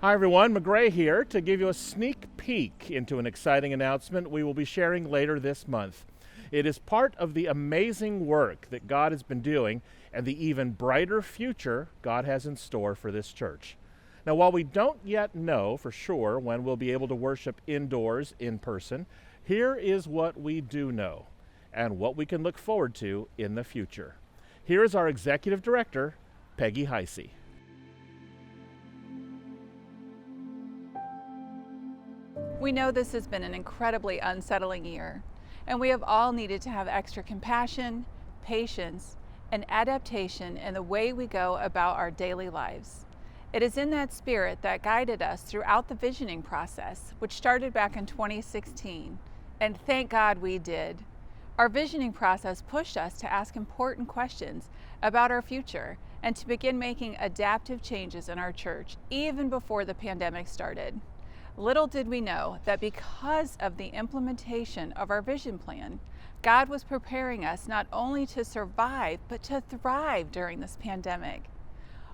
Hi everyone, Magrey here to give you a sneak peek into an exciting announcement we will be sharing later this month. It is part of the amazing work that God has been doing and the even brighter future God has in store for this church. Now, while we don't yet know for sure when we'll be able to worship indoors in person, here is what we do know and what we can look forward to in the future. Here is our Executive Director, Peggy Hyde. We know this has been an incredibly unsettling year, and we have all needed to have extra compassion, patience, and adaptation in the way we go about our daily lives. It is in that spirit that guided us throughout the visioning process, which started back in 2016, and thank God we did. Our visioning process pushed us to ask important questions about our future and to begin making adaptive changes in our church even before the pandemic started. Little did we know that because of the implementation of our vision plan, God was preparing us not only to survive, but to thrive during this pandemic.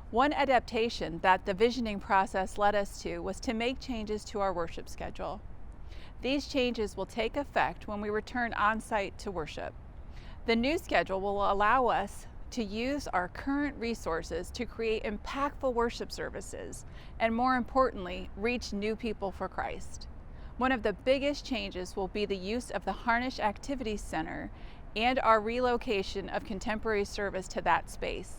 One adaptation that the visioning process led us to was to make changes to our worship schedule. These changes will take effect when we return on-site to worship. The new schedule will allow us to use our current resources to create impactful worship services and, more importantly, reach new people for Christ. One of the biggest changes will be the use of the Harnish Activity Center and our relocation of contemporary service to that space.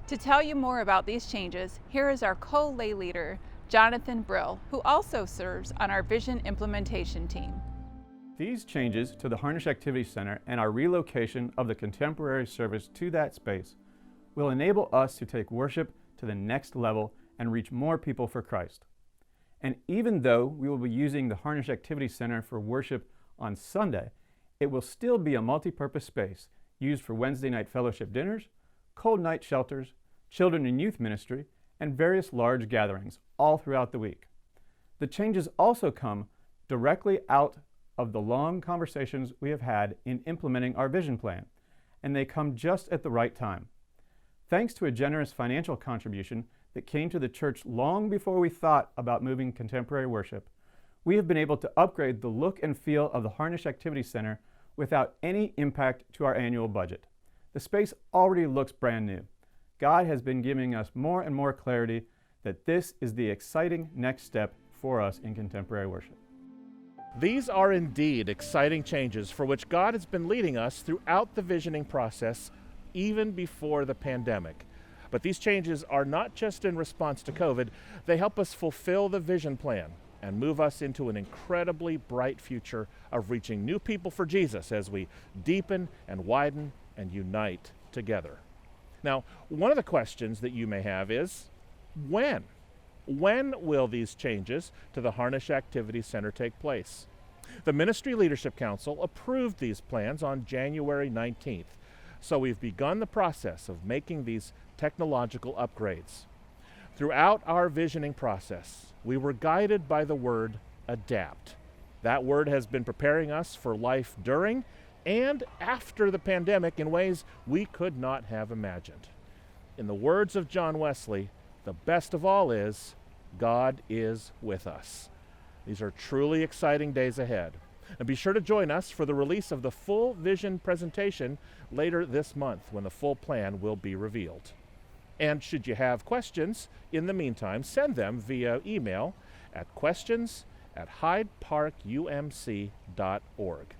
To tell you more about these changes, here is our co-lay leader, Jonathan Brill, who also serves on our vision implementation team. These changes to the Harnish Activity Center and our relocation of the contemporary service to that space will enable us to take worship to the next level and reach more people for Christ. And even though we will be using the Harnish Activity Center for worship on Sunday, it will still be a multi-purpose space used for Wednesday night fellowship dinners, cold night shelters, children and youth ministry, and various large gatherings all throughout the week. The changes also come directly out of the long conversations we have had in implementing our vision plan, and they come just at the right time. Thanks to a generous financial contribution that came to the church long before we thought about moving contemporary worship, we have been able to upgrade the look and feel of the Harnish Activity Center without any impact to our annual budget. The space already looks brand new. God has been giving us more and more clarity that this is the exciting next step for us in contemporary worship. These are indeed exciting changes for which God has been leading us throughout the visioning process, even before the pandemic. But these changes are not just in response to COVID, they help us fulfill the vision plan and move us into an incredibly bright future of reaching new people for Jesus as we deepen and widen and unite together. Now, one of the questions that you may have is, when? When will these changes to the Harnish Activity Center take place? The Ministry Leadership Council approved these plans on January 19th, so we've begun the process of making these technological upgrades. Throughout our visioning process, we were guided by the word adapt. That word has been preparing us for life during and after the pandemic in ways we could not have imagined. In the words of John Wesley, the best of all is, God is with us. These are truly exciting days ahead. And be sure to join us for the release of the full vision presentation later this month when the full plan will be revealed. And should you have questions, in the meantime, send them via email at questions@hydeparkumc.org.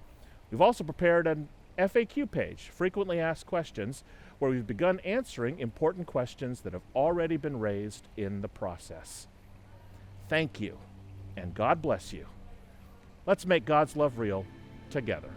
We've also prepared an FAQ page, frequently asked questions, where we've begun answering important questions that have already been raised in the process. Thank you, and God bless you. Let's make God's love real together.